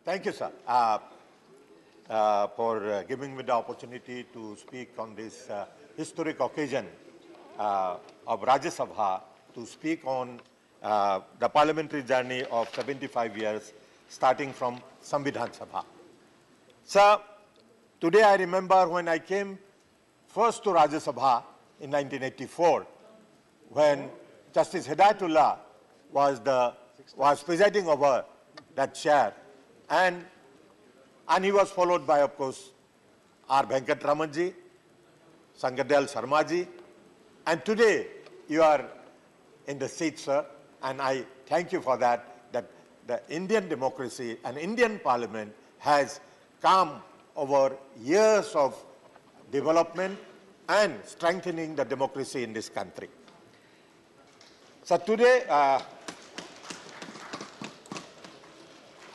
Thank you, sir, for giving me the opportunity to speak on this historic occasion of Rajya Sabha, to speak on the parliamentary journey of 75 years, starting from Samvidhan Sabha. Sir, today I remember when I came first to Rajya Sabha in 1984, when Justice Hidayatullah was presiding over that chair, and he was followed by, of course, R. Venkatramanji, Sangadel Sarmaji, and today you are in the seat, sir, and I thank you for that, that the Indian democracy and Indian Parliament has come over years of development and strengthening the democracy in this country. So today,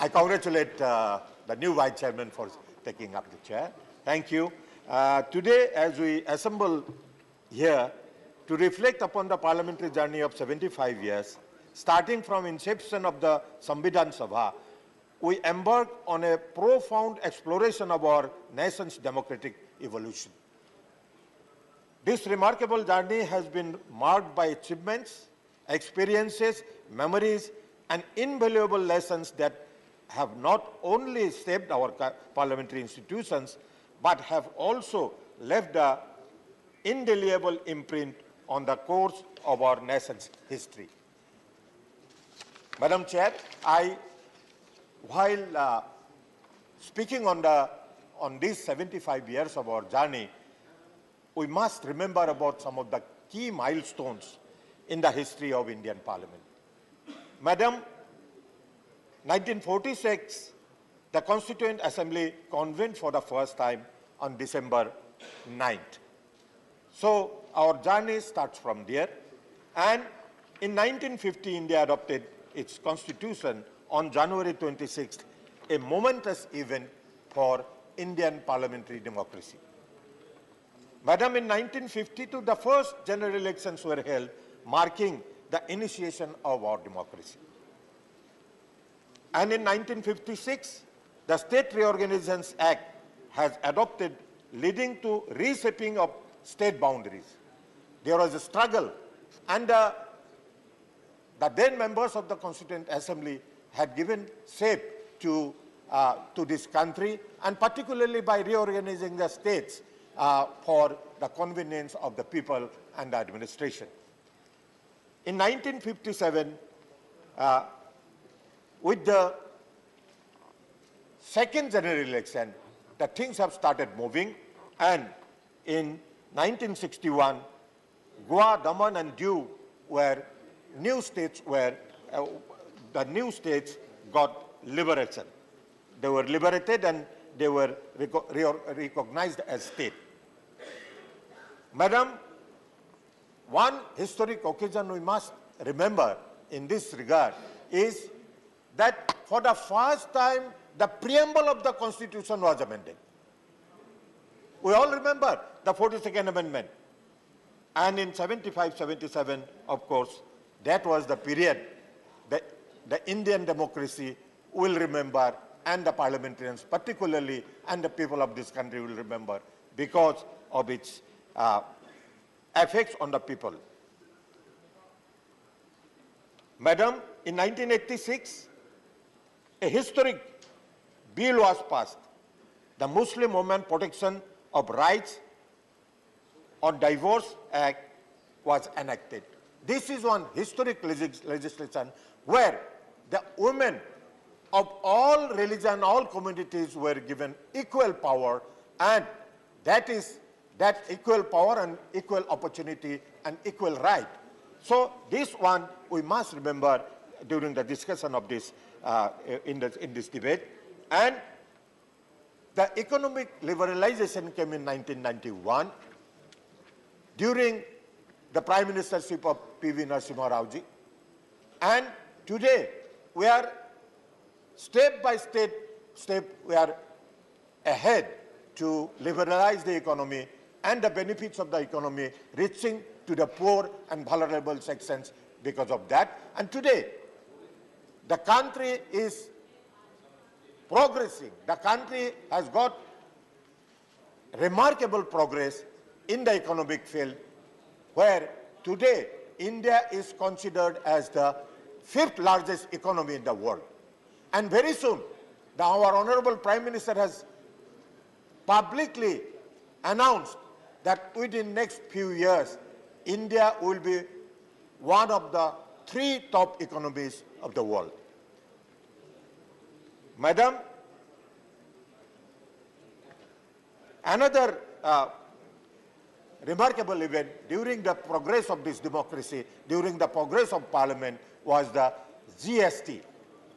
I congratulate the new Vice Chairman for taking up the chair. Thank you. Today, as we assemble here to reflect upon the parliamentary journey of 75 years, starting from inception of the Samvidhan Sabha, we embark on a profound exploration of our nation's democratic evolution. This remarkable journey has been marked by achievements, experiences, memories, and invaluable lessons that have not only shaped our parliamentary institutions, but have also left an indelible imprint on the course of our nation's history. Madam Chair, while speaking on these 75 years of our journey, we must remember about some of the key milestones in the history of Indian Parliament. Madam, 1946, the Constituent Assembly convened for the first time on December 9th. So our journey starts from there. And in 1950, India adopted its constitution on January 26th, a momentous event for Indian parliamentary democracy. Madam, in 1952, the first general elections were held, marking the initiation of our democracy. And in 1956, the State Reorganizations Act has adopted, leading to reshaping of state boundaries. There was a struggle, and the then members of the Constituent Assembly had given shape to this country, and particularly by reorganizing the states for the convenience of the people and the administration. In 1957, with the second general election, the things have started moving, and in 1961, Goa, Daman and Diu were new states where the new states got liberation. They were liberated and they were recognized as state. Madam, one historic occasion we must remember in this regard is that for the first time, the preamble of the Constitution was amended. We all remember the 42nd Amendment. And in 75, 77, of course, that was the period that the Indian democracy will remember, and the parliamentarians particularly, and the people of this country will remember because of its effects on the people. Madam, in 1986, a historic bill was passed, the Muslim Women Protection of Rights on Divorce Act was enacted. This is one historic legislation where the women of all religion, all communities were given equal power, and that equal power and equal opportunity and equal right. So this one we must remember during the discussion of this in this debate. And the economic liberalization came in 1991 during the Prime Ministership of P.V. Narasimha Rao ji. And today we are step by step, we are ahead to liberalize the economy and the benefits of the economy reaching to the poor and vulnerable sections because of that. And today, the country is progressing. The country has got remarkable progress in the economic field, where today India is considered as the 5th largest economy in the world. And very soon, our Honorable Prime Minister has publicly announced that within next few years, India will be one of the 3 top economies of the world. Madam, another remarkable event during the progress of this democracy, during the progress of Parliament, was the GST.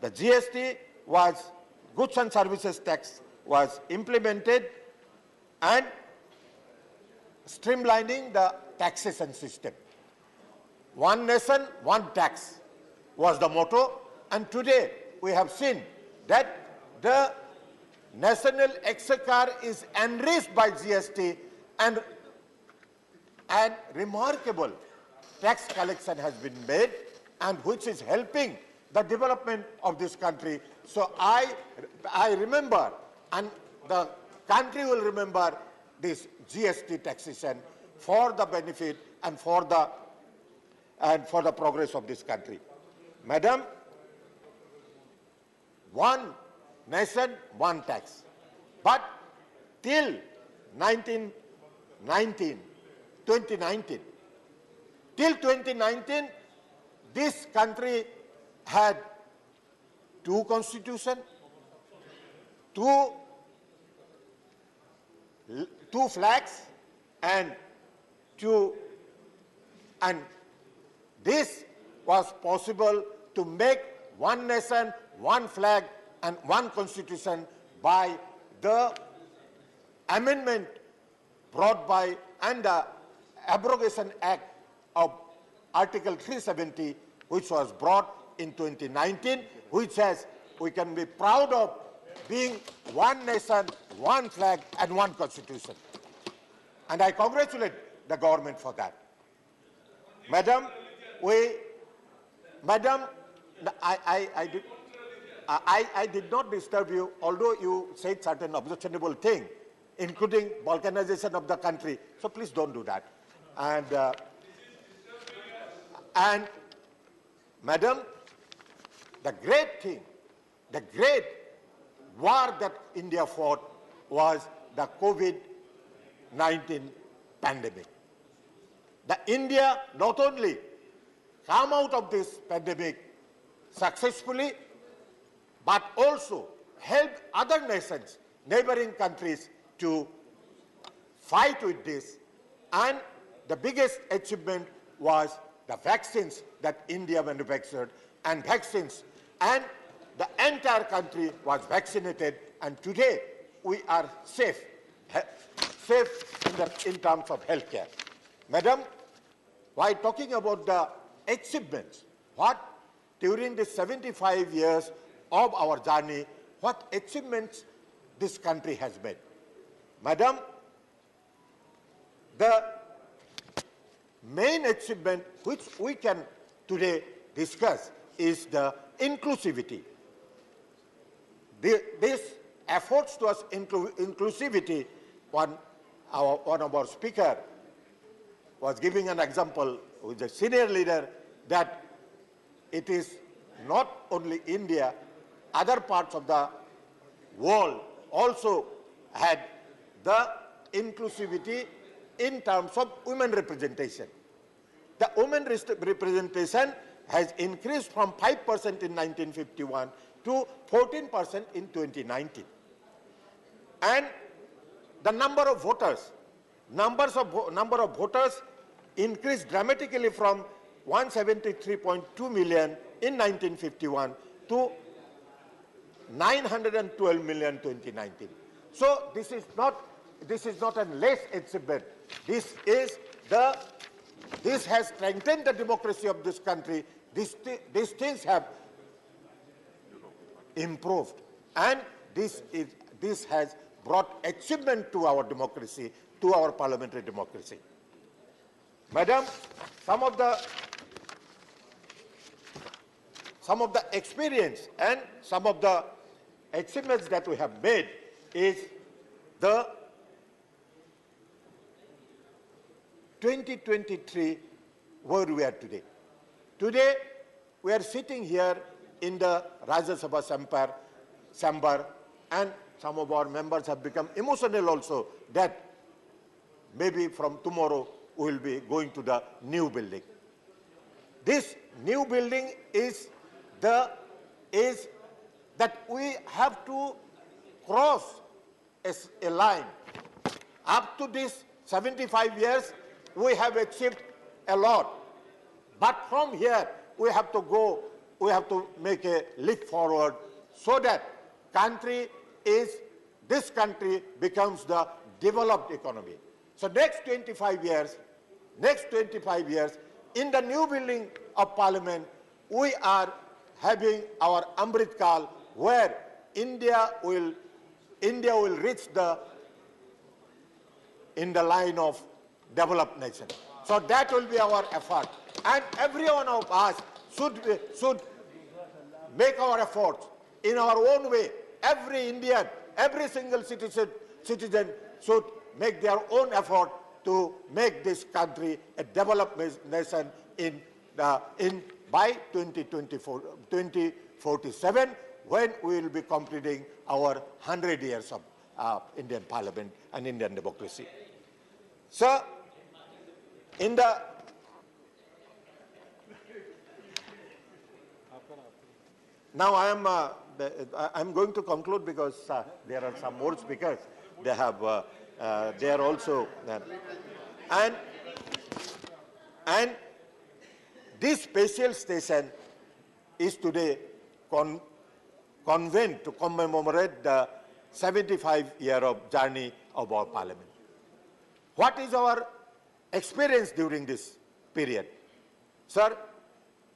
The GST was Goods and Services Tax was implemented and streamlining the taxation system. One nation, one tax was the motto, and today we have seen that the national exchequer is enriched by GST, and remarkable tax collection has been made, and which is helping the development of this country. So I remember, and the country will remember, this GST taxation for the benefit and for the progress of this country. Madam, one nation, one tax. But till 2019, this country had 2 constitutions, 2 flags, and this was possible to make one nation, one flag, and one constitution by the amendment brought by and the abrogation act of Article 370, which was brought in 2019, which says we can be proud of being one nation, one flag, and one constitution. And I congratulate the government for that. Madam, I did not disturb you, although you said certain objectionable things, including balkanization of the country. So please don't do that. And Madam, the great thing, the great war that India fought was the COVID-19 pandemic. The India not only come out of this pandemic successfully, but also help other nations, neighboring countries, to fight with this. And the biggest achievement was the vaccines that India manufactured, and vaccines, and the entire country was vaccinated, and today we are safe in terms of healthcare. Madam, while talking about the achievements, what during the 75 years of our journey, what achievements this country has made. Madam, the main achievement which we can today discuss is the inclusivity. This efforts towards inclusivity, one of our speakers was giving an example with a senior leader that it is not only India, other parts of the world also had the inclusivity in terms of women representation. The women representation has increased from 5% in 1951 to 14% in 2019. And the number of voters, number of voters increased dramatically from 173.2 million in 1951 to 912 million 2019. So this is not a less achievement. This has strengthened the democracy of this country. These things have improved, and this has brought achievement to our democracy, to our parliamentary democracy. Madam, some of the experience and some of the achievements that we have made is the 2023 where we are today. Today, we are sitting here in the Rajya Sabha chamber, and some of our members have become emotional also that maybe from tomorrow we will be going to the new building. This new building is that we have to cross a line. Up to this 75 years, we have achieved a lot. But from here, we have to go, we have to make a leap forward so that this country becomes the developed economy. So next 25 years, in the new building of Parliament, we are having our Amrit Kal, where India will reach in the line of developed nation. So that will be our effort. And every one of us should make our efforts in our own way. Every Indian, every single citizen should make their own effort to make this country a developed nation by 2047, when we will be completing our 100 years of Indian Parliament and Indian democracy. So, now I'm going to conclude because there are some more speakers. They are also, and this special station is today convened to commemorate the 75-year of journey of our Parliament. What is our experience during this period? Sir,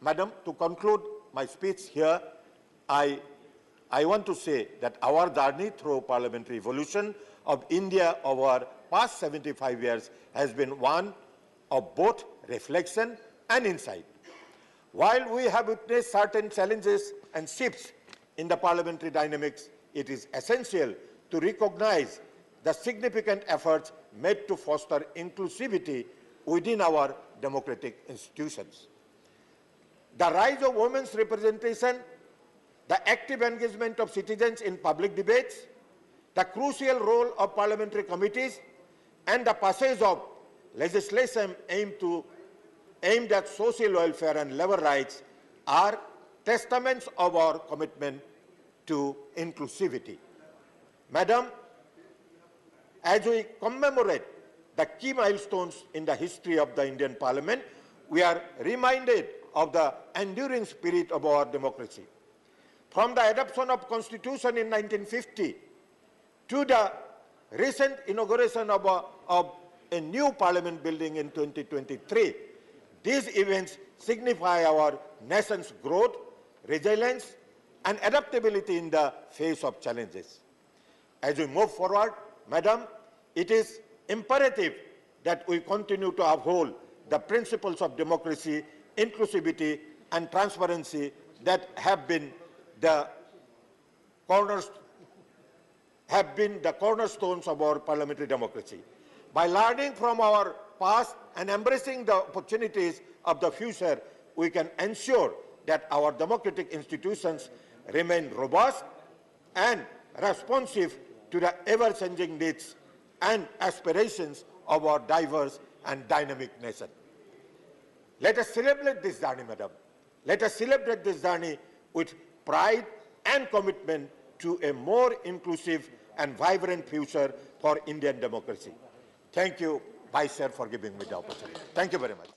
Madam, to conclude my speech here, I want to say that our journey through parliamentary evolution of India over past 75 years has been one of both reflection and insight. While we have witnessed certain challenges and shifts in the parliamentary dynamics, it is essential to recognize the significant efforts made to foster inclusivity within our democratic institutions. The rise of women's representation, the active engagement of citizens in public debates, the crucial role of parliamentary committees, and the passage of legislation aimed at social welfare and labor rights are testaments of our commitment to inclusivity. Madam, as we commemorate the key milestones in the history of the Indian Parliament, we are reminded of the enduring spirit of our democracy. From the adoption of Constitution in 1950 to the recent inauguration of a new Parliament building in 2023, these events signify our nation's growth, resilience, and adaptability in the face of challenges. As we move forward, Madam, it is imperative that we continue to uphold the principles of democracy, inclusivity, and transparency that have been the cornerstones of our parliamentary democracy. By learning from our past and embracing the opportunities of the future, we can ensure that our democratic institutions remain robust and responsive to the ever-changing needs and aspirations of our diverse and dynamic nation. Let us celebrate this journey, Madam. Let us celebrate this journey with pride and commitment to a more inclusive and vibrant future for Indian democracy. Thank you, Vice Chair, for giving me the opportunity. Thank you very much.